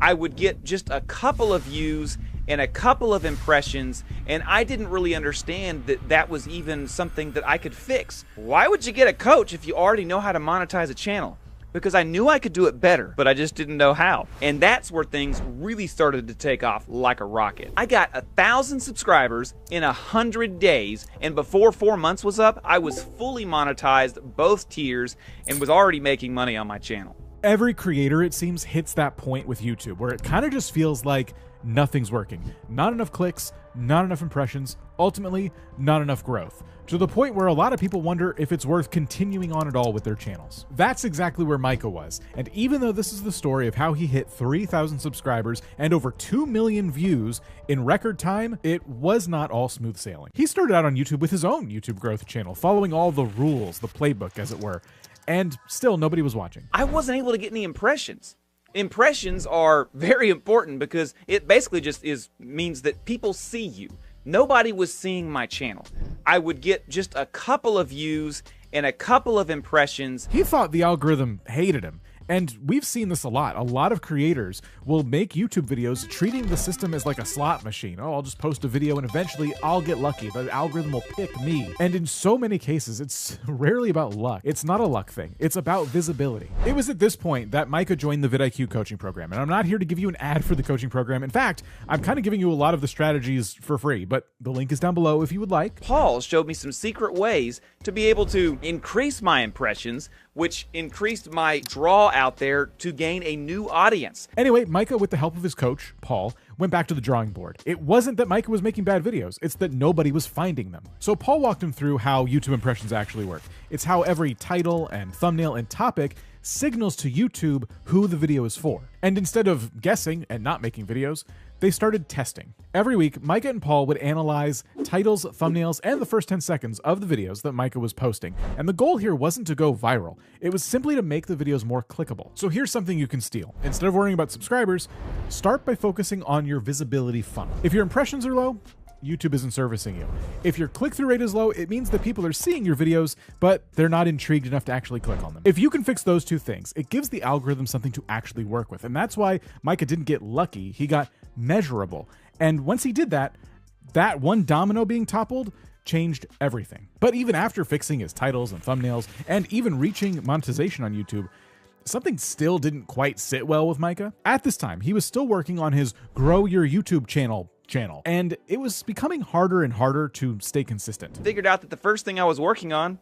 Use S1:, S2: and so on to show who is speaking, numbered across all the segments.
S1: I would get just a couple of views and a couple of impressions, and I didn't really understand that that was even something that I could fix. Why would you get a coach if you already know how to monetize a channel? Because I knew I could do it better, but I just didn't know how. And that's where things really started to take off like a rocket. I got 1,000 subscribers in 100 days, and before 4 months was up, I was fully monetized both tiers and was already making money on my channel.
S2: Every creator, it seems, hits that point with YouTube where it kind of just feels like nothing's working. Not enough clicks, not enough impressions, ultimately not enough growth, to the point where a lot of people wonder if it's worth continuing on at all with their channels. That's exactly where Micah was, and even though this is the story of how he hit 3,000 subscribers and over 2 million views in record time, it was not all smooth sailing. He started out on YouTube with his own YouTube growth channel, following all the rules, the playbook as it were, and still nobody was watching.
S1: I wasn't able to get any impressions. Impressions are very important because it basically just means that people see you. Nobody was seeing my channel. I would get just a couple of views and a couple of impressions.
S2: He thought the algorithm hated him. And we've seen this a lot. A lot of creators will make YouTube videos treating the system as like a slot machine. Oh, I'll just post a video and eventually I'll get lucky. The algorithm will pick me. And in so many cases, it's rarely about luck. It's not a luck thing. It's about visibility. It was at this point that Micah joined the vidIQ coaching program. And I'm not here to give you an ad for the coaching program. In fact, I'm kind of giving you a lot of the strategies for free, but the link is down below if you would like.
S1: Paul showed me some secret ways to be able to increase my impressions, which increased my draw out there to gain a new audience.
S2: Anyway, Micah, with the help of his coach, Paul, went back to the drawing board. It wasn't that Micah was making bad videos, it's that nobody was finding them. So Paul walked him through how YouTube impressions actually work. It's how every title and thumbnail and topic signals to YouTube who the video is for. And instead of guessing and not making videos, they started testing. Every week, Micah and Paul would analyze titles, thumbnails, and the first 10 seconds of the videos that Micah was posting. And the goal here wasn't to go viral. It was simply to make the videos more clickable. So here's something you can steal. Instead of worrying about subscribers, start by focusing on your visibility funnel. If your impressions are low, YouTube isn't servicing you. If your click-through rate is low, it means that people are seeing your videos, but they're not intrigued enough to actually click on them. If you can fix those two things, it gives the algorithm something to actually work with. And that's why Micah didn't get lucky, he got measurable. And once he did that, that one domino being toppled changed everything. But even after fixing his titles and thumbnails, and even reaching monetization on YouTube, something still didn't quite sit well with Micah. At this time, he was still working on his Grow Your YouTube channel, and it was becoming harder and harder to stay consistent.
S1: Figured out that the first thing I was working on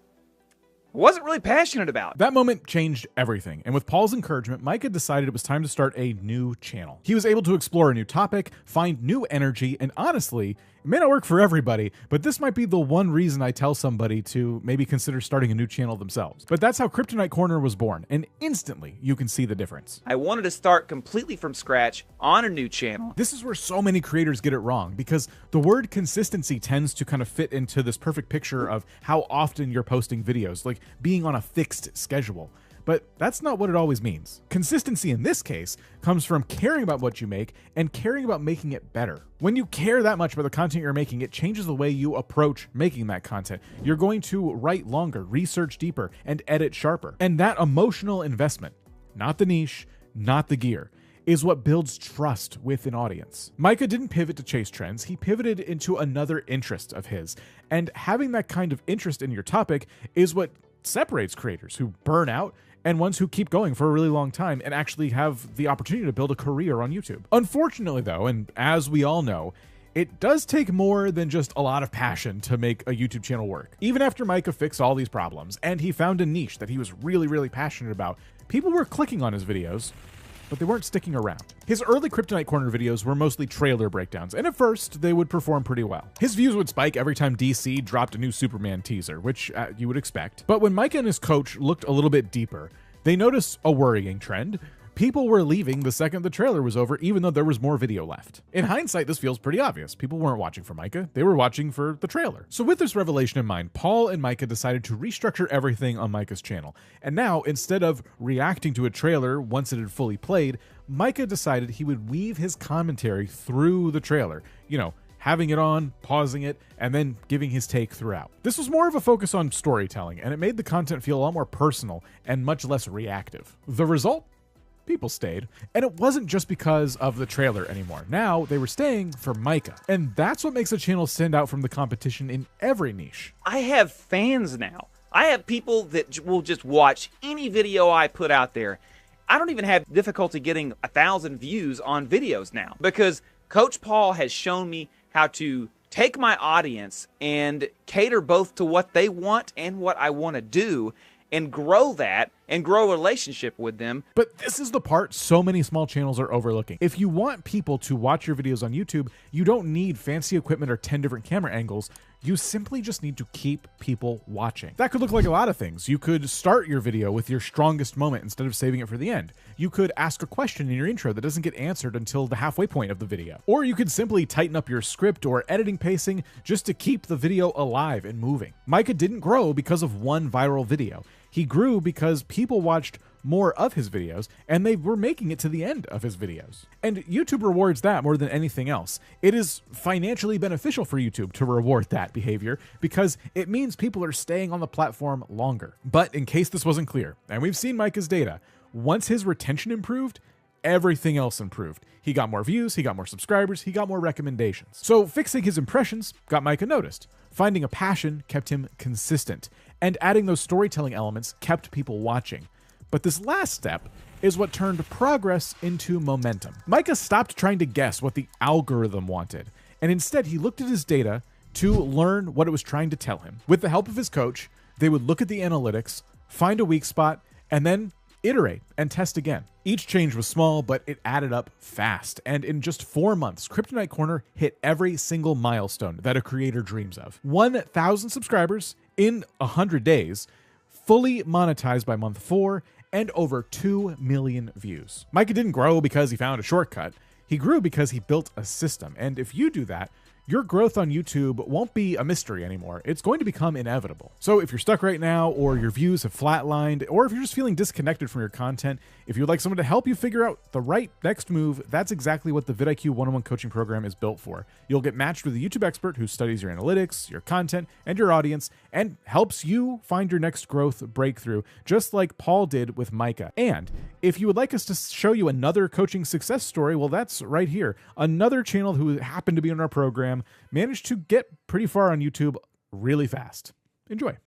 S1: wasn't really passionate about.
S2: That moment changed everything, and with Paul's encouragement, Micah decided it was time to start a new channel. He was able to explore a new topic, find new energy, and honestly, it may not work for everybody, but this might be the one reason I tell somebody to maybe consider starting a new channel themselves. But that's how Kryptonite Corner was born, and instantly you can see the difference.
S1: I wanted to start completely from scratch on a new channel.
S2: This is where so many creators get it wrong, because the word consistency tends to kind of fit into this perfect picture of how often you're posting videos, like being on a fixed schedule. But that's not what it always means. Consistency in this case comes from caring about what you make and caring about making it better. When you care that much about the content you're making, it changes the way you approach making that content. You're going to write longer, research deeper, and edit sharper. And that emotional investment, not the niche, not the gear, is what builds trust with an audience. Micah didn't pivot to chase trends, he pivoted into another interest of his. And having that kind of interest in your topic is what separates creators who burn out and ones who keep going for a really long time and actually have the opportunity to build a career on YouTube. Unfortunately though, and as we all know, it does take more than just a lot of passion to make a YouTube channel work. Even after Micah fixed all these problems and he found a niche that he was really passionate about, people were clicking on his videos, but they weren't sticking around. His early Kryptonite Corner videos were mostly trailer breakdowns, and at first, they would perform pretty well. His views would spike every time DC dropped a new Superman teaser, which you would expect. But when Micah and his coach looked a little bit deeper, they noticed a worrying trend. People were leaving the second the trailer was over, even though there was more video left. In hindsight, this feels pretty obvious. People weren't watching for Micah, they were watching for the trailer. So with this revelation in mind, Paul and Micah decided to restructure everything on Micah's channel. And now, instead of reacting to a trailer once it had fully played, Micah decided he would weave his commentary through the trailer. You know, having it on, pausing it, and then giving his take throughout. This was more of a focus on storytelling, and it made the content feel a lot more personal and much less reactive. The result? people stayed. And it wasn't just because of the trailer anymore. Now they were staying for Micah. And that's what makes a channel stand out from the competition in every niche.
S1: I have fans now. I have people that will just watch any video I put out there. I don't even have difficulty getting 1,000 views on videos now because Coach Paul has shown me how to take my audience and cater both to what they want and what I want to do and grow that and grow a relationship with them.
S2: But this is the part so many small channels are overlooking. If you want people to watch your videos on YouTube, you don't need fancy equipment or 10 different camera angles. You simply just need to keep people watching. That could look like a lot of things. You could start your video with your strongest moment instead of saving it for the end. You could ask a question in your intro that doesn't get answered until the halfway point of the video. Or you could simply tighten up your script or editing pacing just to keep the video alive and moving. Micah didn't grow because of one viral video. He grew because people watched more of his videos, and they were making it to the end of his videos. And YouTube rewards that more than anything else. It is financially beneficial for YouTube to reward that behavior because it means people are staying on the platform longer. But in case this wasn't clear, and we've seen Micah's data, once his retention improved, everything else improved. He got more views, he got more subscribers, he got more recommendations. So fixing his impressions got Micah noticed. Finding a passion kept him consistent. And adding those storytelling elements kept people watching. But this last step is what turned progress into momentum. Micah stopped trying to guess what the algorithm wanted, and instead he looked at his data to learn what it was trying to tell him. With the help of his coach, they would look at the analytics, find a weak spot, and then iterate and test again. Each change was small, but it added up fast. And in just 4 months, Kryptonite Corner hit every single milestone that a creator dreams of. 1,000 subscribers in 100 days, fully monetized by month 4, and over 2 million views. Micah didn't grow because he found a shortcut. He grew because he built a system. And if you do that, your growth on YouTube won't be a mystery anymore. It's going to become inevitable. So if you're stuck right now, or your views have flatlined, or if you're just feeling disconnected from your content, if you'd like someone to help you figure out the right next move, that's exactly what the vidIQ 101 coaching program is built for. You'll get matched with a YouTube expert who studies your analytics, your content, and your audience, and helps you find your next growth breakthrough, just like Paul did with Micah. And if you would like us to show you another coaching success story, well, that's right here. Another channel who happened to be in our program managed to get pretty far on YouTube really fast. Enjoy.